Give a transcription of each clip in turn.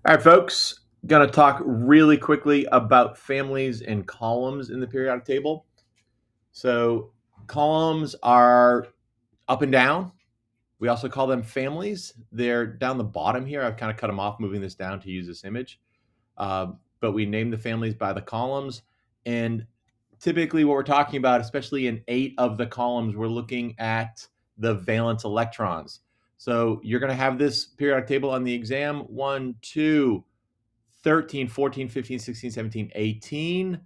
All right, folks, going to talk really quickly about families and columns in the periodic table. So columns are up and down. We also call them families. They're down the bottom here. I've kind of cut them off, moving this down to use this image. But we name the families by the columns. And typically what we're talking about, especially in 8 of the columns, we're looking at the valence electrons. So you're going to have this periodic table on the exam: 1, 2, 13, 14, 15, 16, 17, 18.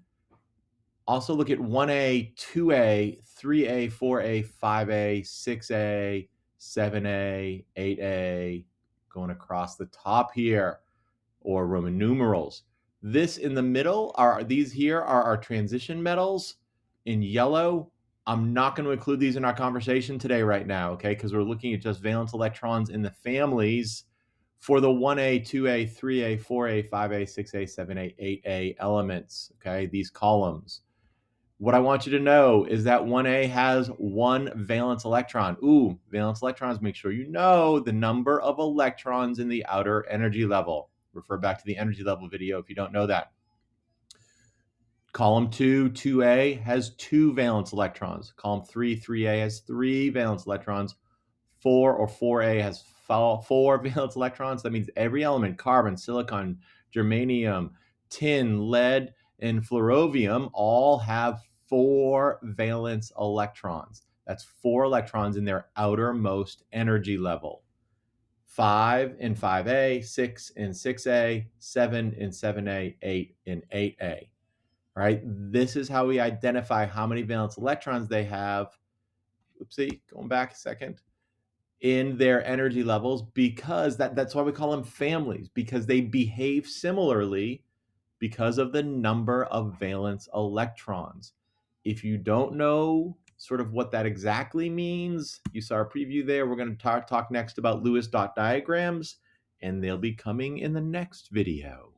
Also look at 1A, 2A, 3A, 4A, 5A, 6A, 7A, 8A, going across the top here, or Roman numerals. This in the middle these here are our transition metals in yellow. I'm not going to include these in our conversation today right now, okay, because we're looking at just valence electrons in the families for the 1A, 2A, 3A, 4A, 5A, 6A, 7A, 8A elements, okay, these columns. What I want you to know is that 1A has 1 valence electron. Ooh, valence electrons, make sure you know the number of electrons in the outer energy level. Refer back to the energy level video if you don't know that. Column 2, 2A has 2 valence electrons. Column 3, 3A has 3 valence electrons. 4 or 4A has 4 valence electrons. That means every element, carbon, silicon, germanium, tin, lead, and fluorovium, all have 4 valence electrons. That's 4 electrons in their outermost energy level. 5 in 5A, 6 in 6A, 7 in 7A, 8 in 8A. Right? This is how we identify how many valence electrons they have. Oopsie, going back a second. In their energy levels, because that's why we call them families, because they behave similarly because of the number of valence electrons. If you don't know sort of what that exactly means, you saw a preview there. We're going to talk next about Lewis dot diagrams, and they'll be coming in the next video.